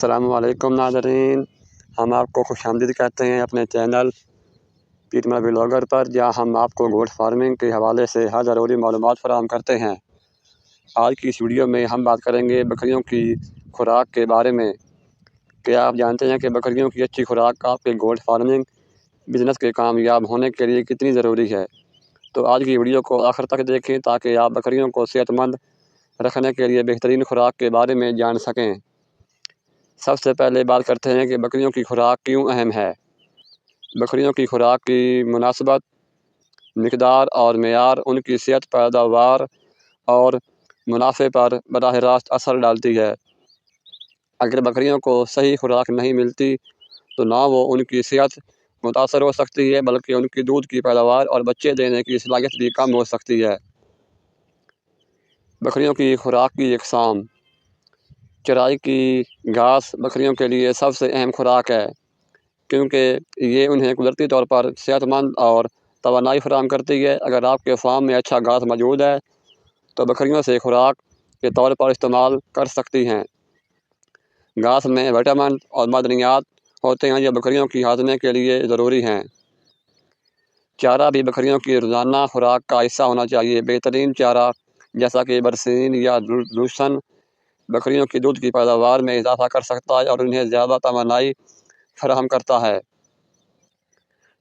السلام علیکم ناظرین، ہم آپ کو خوش آمدید کہتے ہیں اپنے چینل پیٹما بلاگر پر، جہاں ہم آپ کو گوٹ فارمنگ کے حوالے سے ہر ضروری معلومات فراہم کرتے ہیں۔ آج کی اس ویڈیو میں ہم بات کریں گے بکریوں کی خوراک کے بارے میں۔ کیا آپ جانتے ہیں کہ بکریوں کی اچھی خوراک آپ کے گوٹ فارمنگ بزنس کے کامیاب ہونے کے لیے کتنی ضروری ہے؟ تو آج کی ویڈیو کو آخر تک دیکھیں تاکہ آپ بکریوں کو صحت مند رکھنے کے لیے بہترین خوراک کے بارے میں جان سکیں۔ سب سے پہلے بات کرتے ہیں کہ بکریوں کی خوراک کیوں اہم ہے۔ بکریوں کی خوراک کی مناسبت، مقدار اور معیار ان کی صحت، پیداوار اور منافع پر براہ راست اثر ڈالتی ہے۔ اگر بکریوں کو صحیح خوراک نہیں ملتی تو نہ وہ ان کی صحت متاثر ہو سکتی ہے، بلکہ ان کی دودھ کی پیداوار اور بچے دینے کی صلاحیت بھی کم ہو سکتی ہے۔ بکریوں کی خوراک کی اقسام۔ چرائی کی گھاس بکریوں کے لیے سب سے اہم خوراک ہے، کیونکہ یہ انہیں قدرتی طور پر صحت مند اور توانائی فراہم کرتی ہے۔ اگر آپ کے فارم میں اچھا گھاس موجود ہے تو بکریوں سے خوراک کے طور پر استعمال کر سکتی ہیں۔ گھاس میں وٹامن اور معدنیات ہوتے ہیں جو بکریوں کی ہاضمے کے لیے ضروری ہیں۔ چارہ بھی بکریوں کی روزانہ خوراک کا حصہ ہونا چاہیے۔ بہترین چارہ جیسا کہ برسین یا لوسن بکریوں کی دودھ کی پیداوار میں اضافہ کر سکتا ہے اور انہیں زیادہ توانائی فراہم کرتا ہے۔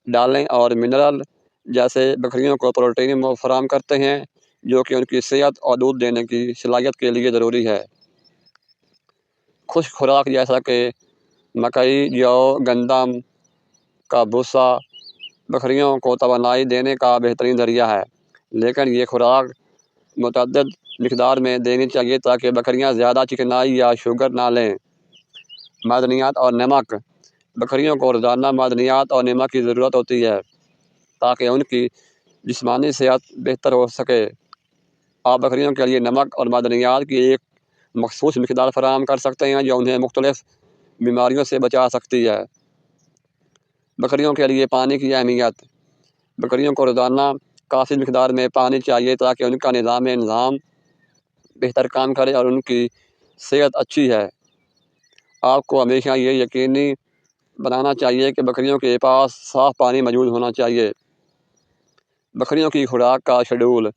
ڈالیں اور منرل جیسے بکریوں کو پروٹین فراہم کرتے ہیں جو کہ ان کی صحت اور دودھ دینے کی صلاحیت کے لیے ضروری ہے۔ خشک خوراک جیسا کہ مکئی، جو، گندم کا بھوسا بکریوں کو توانائی دینے کا بہترین ذریعہ ہے، لیکن یہ خوراک متعدد مقدار میں دینی چاہیے تاکہ بکریاں زیادہ چکنائی یا شوگر نہ لیں۔ معدنیات اور نمک۔ بکریوں کو روزانہ معدنیات اور نمک کی ضرورت ہوتی ہے تاکہ ان کی جسمانی صحت بہتر ہو سکے۔ آپ بکریوں کے لیے نمک اور معدنیات کی ایک مخصوص مقدار فراہم کر سکتے ہیں جو انہیں مختلف بیماریوں سے بچا سکتی ہے۔ بکریوں کے لیے پانی کی اہمیت۔ بکریوں کو روزانہ کافی مقدار میں پانی چاہیے تاکہ ان کا نظام بہتر کام کرے اور ان کی صحت اچھی ہے۔ آپ کو ہمیشہ یہ یقینی بنانا چاہیے کہ بکریوں کے پاس صاف پانی موجود ہونا چاہیے۔ بکریوں کی خوراک کا شیڈول۔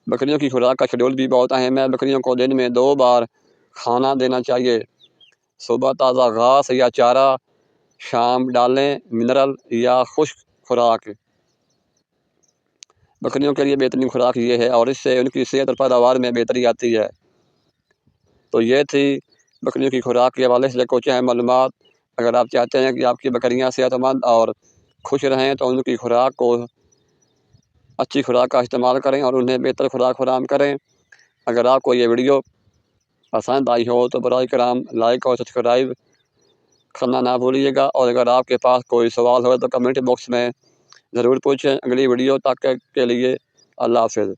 بکریوں کی خوراک کا شیڈول بھی بہت اہم ہے۔ بکریوں کو دن میں 2 بار کھانا دینا چاہیے، صبح تازہ گھاس یا چارہ، شام ڈالیں، منرل یا خشک خوراک۔ بکریوں کے لیے بہترین خوراک یہ ہے اور اس سے ان کی صحت اور پیداوار میں بہتری آتی ہے۔ تو یہ تھی بکریوں کی خوراک کے حوالے سے کچھ اہم معلومات۔ اگر آپ چاہتے ہیں کہ آپ کی بکریاں صحت مند اور خوش رہیں تو ان کی خوراک کو اچھی خوراک کا استعمال کریں اور انہیں بہتر خوراک فراہم کریں۔ اگر آپ کو یہ ویڈیو پسند آئی ہو تو براہ کرم لائک اور سبسکرائب کرنا نہ بھولیے گا، اور اگر آپ کے پاس کوئی سوال ہو تو کمنٹ باکس میں ضرور پوچھیں۔ اگلی ویڈیو تک کے لیے اللہ حافظ۔